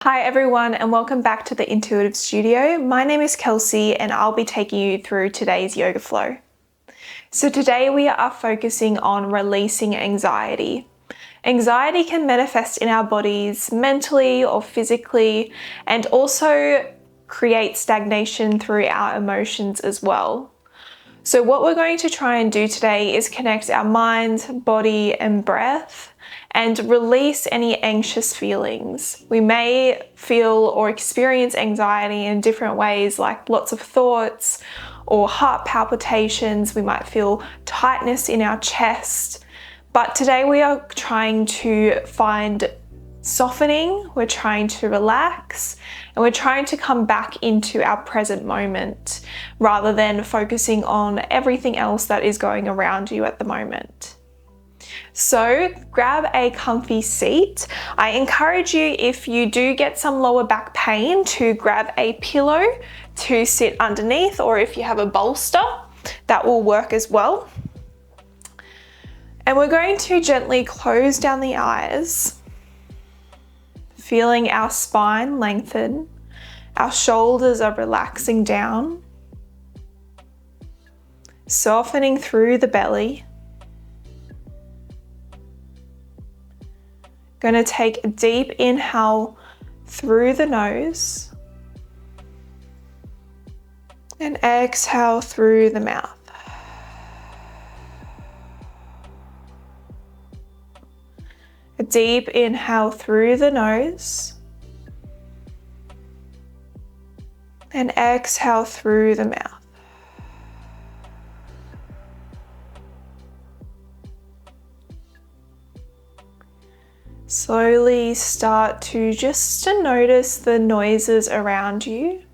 Hi everyone and welcome back to the Intuitive Studio. My name is Kelsey and I'll be taking you through today's yoga flow. So today we are focusing on releasing anxiety. Anxiety can manifest in our bodies mentally or physically and also create stagnation through our emotions as well. So what we're going to try and do today is connect our mind, body and breath and release any anxious feelings. We may feel or experience anxiety in different ways, like lots of thoughts or heart palpitations. We might feel tightness in our chest. But today we are trying to find softening, we're trying to relax, and we're trying to come back into our present moment rather than focusing on everything else that is going around you at the moment. So grab a comfy seat. I encourage you, if you do get some lower back pain, to grab a pillow to sit underneath, or if you have a bolster, that will work as well. And we're going to gently close down the eyes, feeling our spine lengthen. Our shoulders are relaxing down, softening through the belly. Going to take a deep inhale through the nose and exhale through the mouth. A deep inhale through the nose and exhale through the mouth. Slowly start to just notice the noises around you.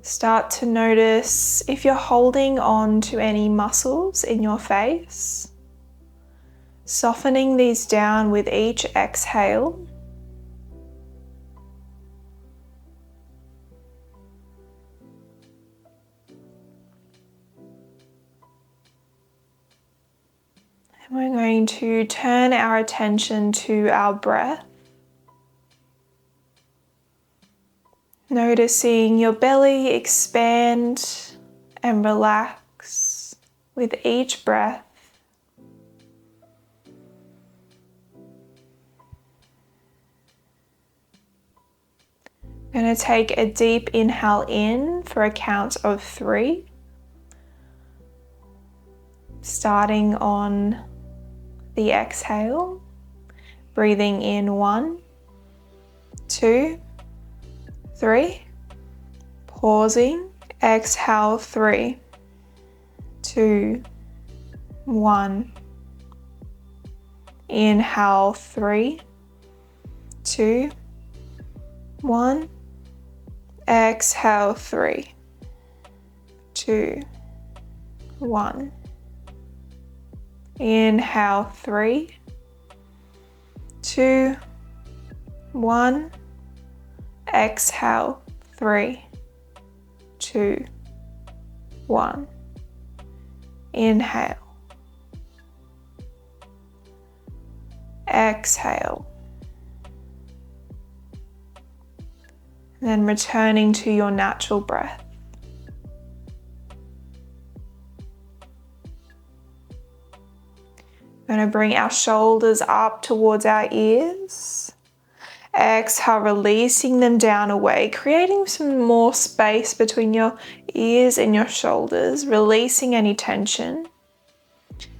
Start to notice if you're holding on to any muscles in your face, softening these down with each exhale. And we're going to turn our attention to our breath. Noticing your belly expand and relax with each breath. I'm going to take a deep inhale in for a count of 3. Starting on the exhale, breathing in 1, 2, 3, pausing, exhale 3, 2, 1, inhale 3, 2, 1, exhale 3, 2, 1, inhale 3, 2, 1, exhale 3, 2, 1, inhale, exhale, and then returning to your natural breath. We're going to bring our shoulders up towards our ears. Exhale, releasing them down away, creating some more space between your ears and your shoulders, releasing any tension.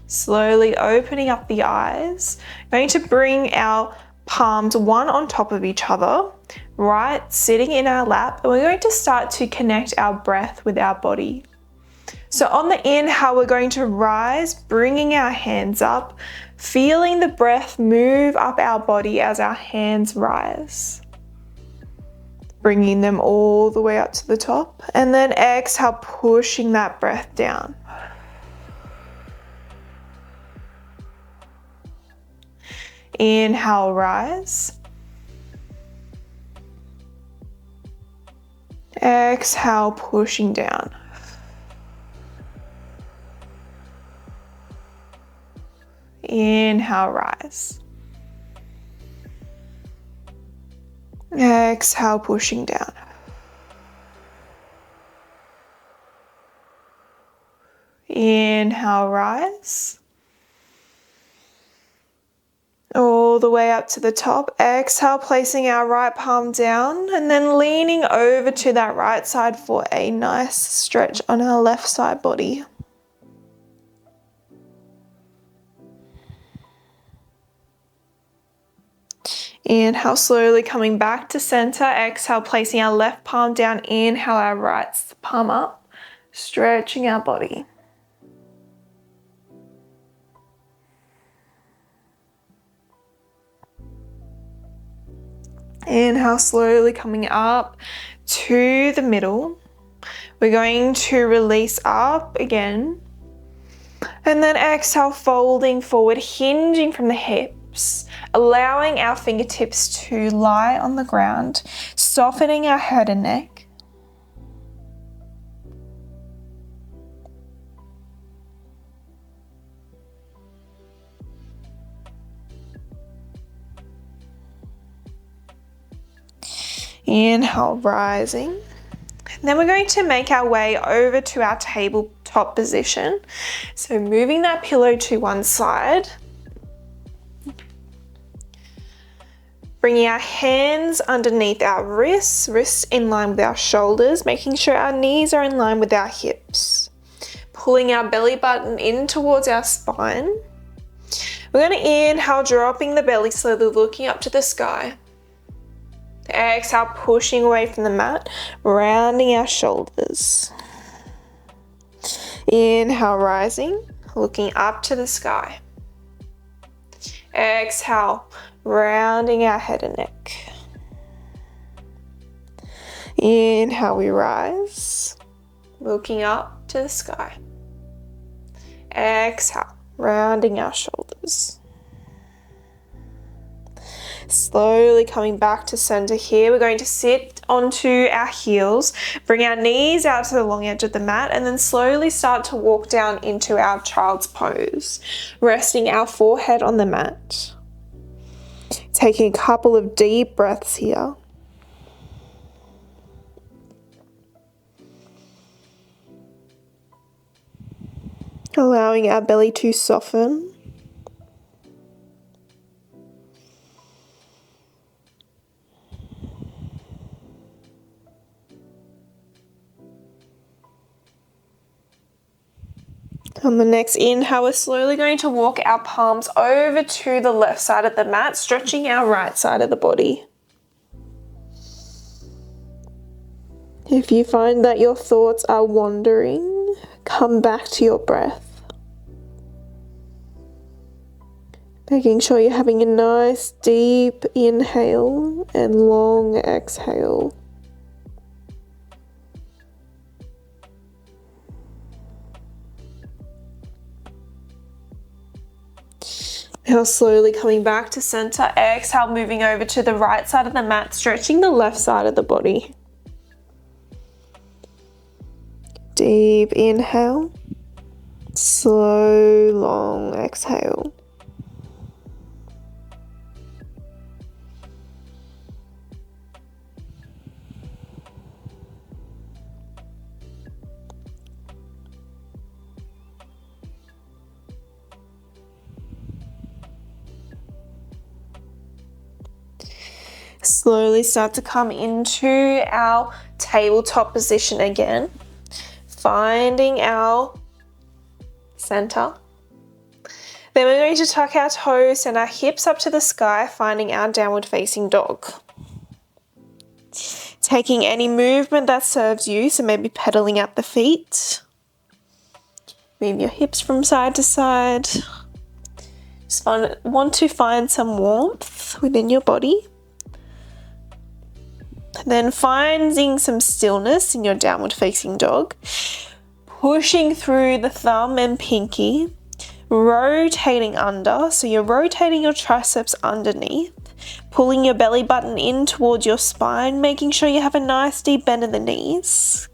Slowly opening up the eyes. Going to bring our palms one on top of each other, right, sitting in our lap, and we're going to start to connect our breath with our body. So on the inhale, we're going to rise, bringing our hands up, feeling the breath move up our body as our hands rise. Bringing them all the way up to the top, and then exhale, pushing that breath down. Inhale, rise. Exhale, pushing down. Inhale, rise. Exhale, pushing down. Inhale, rise. All the way up to the top. Exhale, placing our right palm down and then leaning over to that right side for a nice stretch on our left side body. Inhale, slowly coming back to center. Exhale, placing our left palm down. Inhale, our right palm up, stretching our body. Inhale, slowly coming up to the middle. We're going to release up again. And then exhale, folding forward, hinging from the hips, allowing our fingertips to lie on the ground, softening our head and neck. Inhale, rising. And then we're going to make our way over to our tabletop position. So moving that pillow to one side. Bringing our hands underneath our wrists in line with our shoulders, making sure our knees are in line with our hips. Pulling our belly button in towards our spine. We're going to inhale, dropping the belly slowly, looking up to the sky. Exhale, pushing away from the mat, rounding our shoulders. Inhale, rising, looking up to the sky. Exhale, rounding our head and neck. Inhale, we rise, looking up to the sky. Exhale, rounding our shoulders. Slowly coming back to center here. We're going to sit onto our heels, bring our knees out to the long edge of the mat, and then slowly start to walk down into our child's pose, resting our forehead on the mat. Taking a couple of deep breaths here. Allowing our belly to soften. On the next inhale, we're slowly going to walk our palms over to the left side of the mat, stretching our right side of the body. If you find that your thoughts are wandering, come back to your breath. Making sure you're having a nice deep inhale and long exhale. Now slowly coming back to center. Exhale, moving over to the right side of the mat, stretching the left side of the body. Deep inhale, slow, long exhale. Slowly start to come into our tabletop position again, finding our center. Then we're going to tuck our toes and our hips up to the sky, finding our downward facing dog. Taking any movement that serves you, so maybe pedaling out the feet. Move your hips from side to side. Just want to find some warmth within your body. Then finding some stillness in your downward facing dog. Pushing through the thumb and pinky. Rotating under, so you're rotating your triceps underneath. Pulling your belly button in towards your spine, making sure you have a nice deep bend in the knees.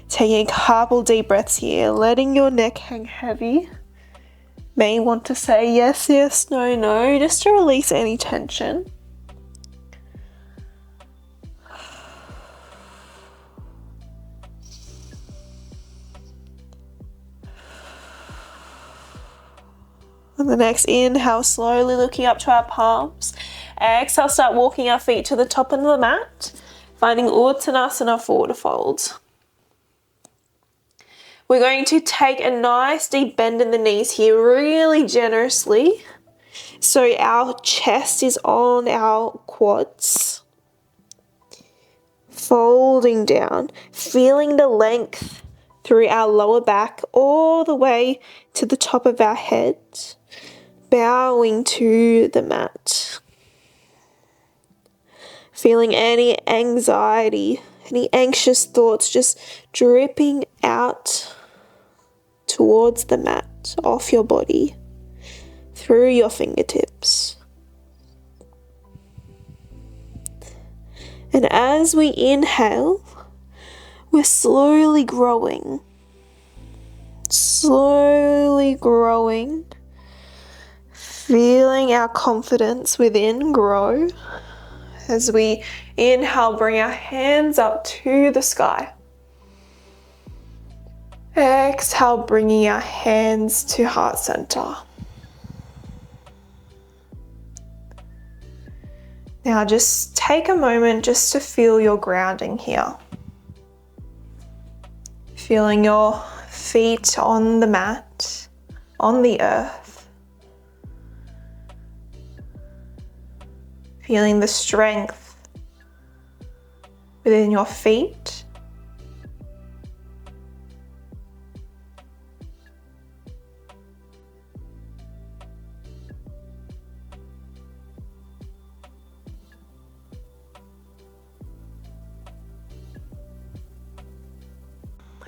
Taking a couple deep breaths here, letting your neck hang heavy. may want to say yes, yes, no, no, just to release any tension. On the next inhale, slowly looking up to our palms. Exhale, start walking our feet to the top of the mat, finding Uttanasana forward fold. We're going to take a nice deep bend in the knees here, really generously. So our chest is on our quads. Folding down, feeling the length through our lower back all the way to the top of our head. Bowing to the mat. Feeling any anxiety, any anxious thoughts just dripping out towards the mat, off your body, through your fingertips. And as we inhale, we're slowly growing, feeling our confidence within grow. As we inhale, bring our hands up to the sky. Exhale, bringing our hands to heart center. Now just take a moment just to feel your grounding here. Feeling your feet on the mat, on the earth. Feeling the strength within your feet.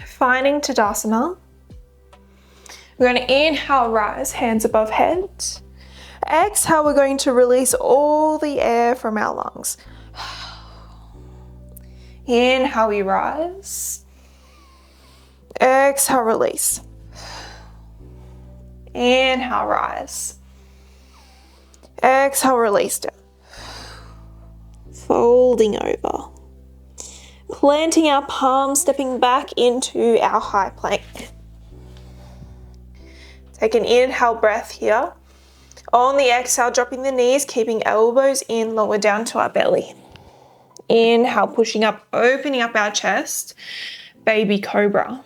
Finding Tadasana. We're going to inhale, rise, hands above head. Exhale, we're going to release all the air from our lungs. Inhale, we rise. Exhale, release. Inhale, rise. Exhale, release down. Folding over. Planting our palms, stepping back into our high plank. Take an inhale breath here. On the exhale, dropping the knees, keeping elbows in, lower down to our belly. Inhale, pushing up, opening up our chest, baby cobra.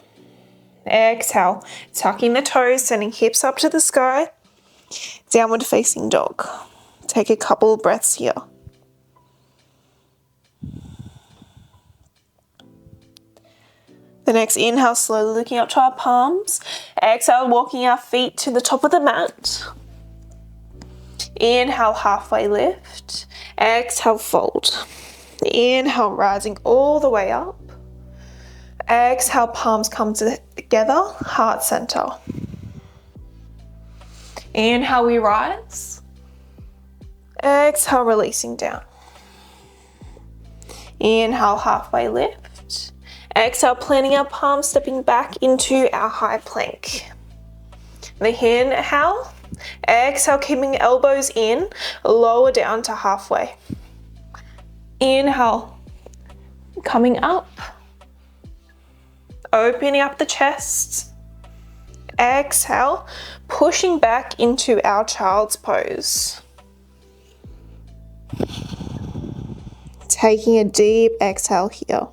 Exhale, tucking the toes, sending hips up to the sky, downward facing dog. Take a couple of breaths here. The next inhale, slowly looking up to our palms. Exhale, walking our feet to the top of the mat. Inhale, halfway lift. Exhale, fold. Inhale, rising all the way up. Exhale, palms come together, heart center. Inhale, we rise. Exhale, releasing down. Inhale, halfway lift. Exhale, planting our palms, stepping back into our high plank. The inhale. Exhale, keeping elbows in, lower down to halfway. Inhale, coming up. Opening up the chest. Exhale, pushing back into our child's pose. Taking a deep exhale here.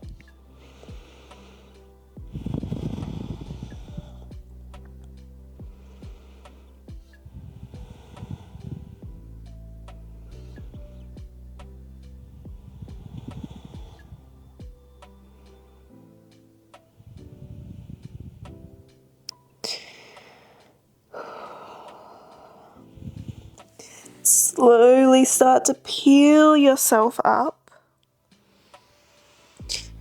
Slowly start to peel yourself up.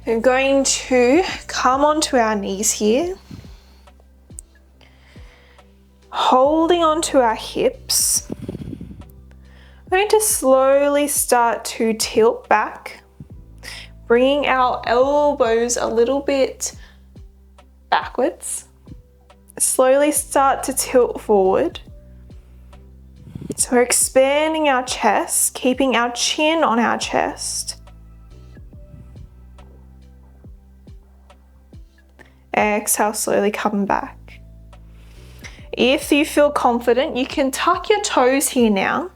We're going to come onto our knees here. Holding onto our hips. We're going to slowly start to tilt back, bringing our elbows a little bit backwards. Slowly start to tilt forward. So we're expanding our chest, keeping our chin on our chest. Exhale, slowly coming back. If you feel confident, you can tuck your toes here now.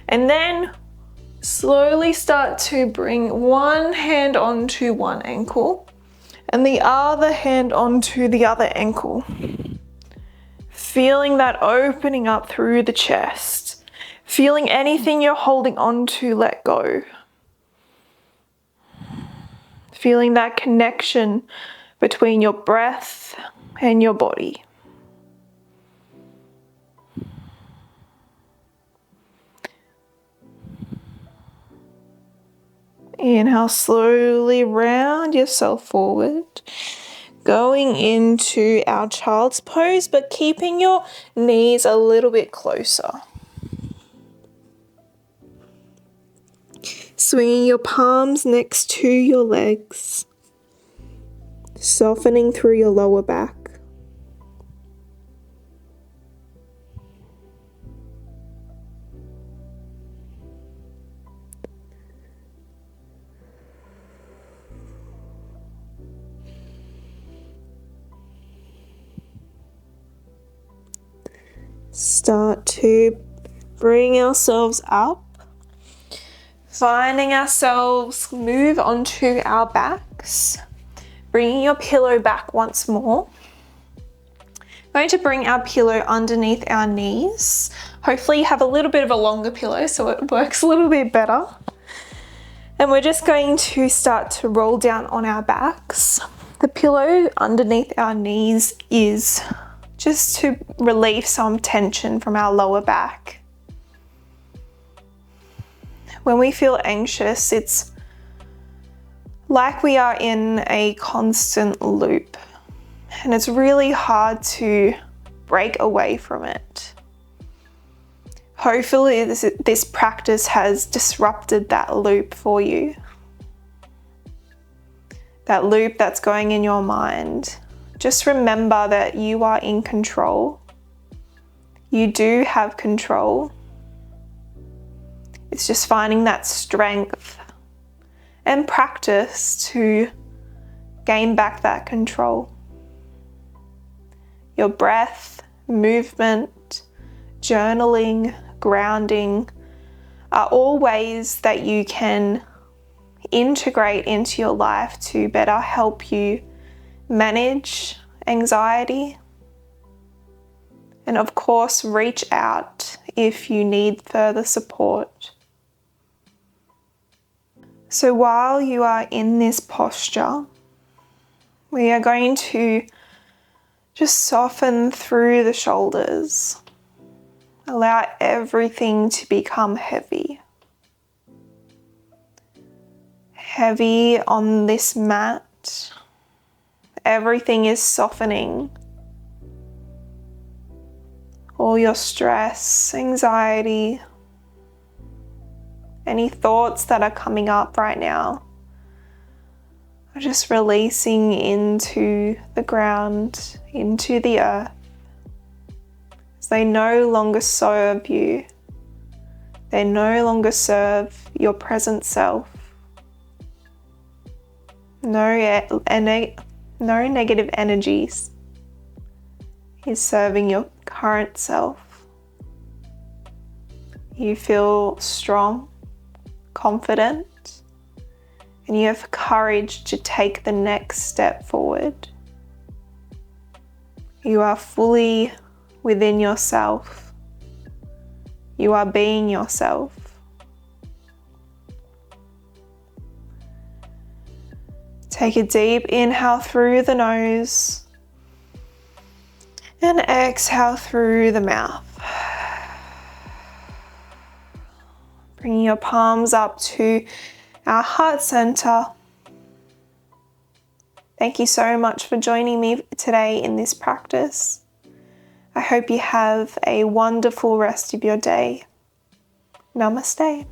And then slowly start to bring one hand onto one ankle and the other hand onto the other ankle. Feeling that opening up through the chest. Feeling anything you're holding on to let go. Feeling that connection between your breath and your body. Inhale, slowly round yourself forward. Going into our child's pose, but keeping your knees a little bit closer. Swinging your palms next to your legs. Softening through your lower back. Start to bring ourselves up, finding ourselves move onto our backs, bringing your pillow back once more. We're going to bring our pillow underneath our knees. Hopefully you have a little bit of a longer pillow so it works a little bit better. And we're just going to start to roll down on our backs. The pillow underneath our knees is just to relieve some tension from our lower back. When we feel anxious, it's like we are in a constant loop, and it's really hard to break away from it. Hopefully this practice has disrupted that loop for you. That loop that's going in your mind. Just remember that you are in control. You do have control. It's just finding that strength and practice to gain back that control. Your breath, movement, journaling, grounding are all ways that you can integrate into your life to better help you manage anxiety, and of course reach out if you need further support. So while you are in this posture, we are going to just soften through the shoulders. Allow everything to become heavy. Heavy on this mat. Everything is softening. All your stress, anxiety, any thoughts that are coming up right now are just releasing into the ground, into the earth, as they no longer serve you. They no longer serve your present self. No negative energies is serving your current self. You feel strong, confident, and you have courage to take the next step forward. You are fully within yourself. You are being yourself. Take a deep inhale through the nose and exhale through the mouth. Bringing your palms up to our heart center. Thank you so much for joining me today in this practice. I hope you have a wonderful rest of your day. Namaste.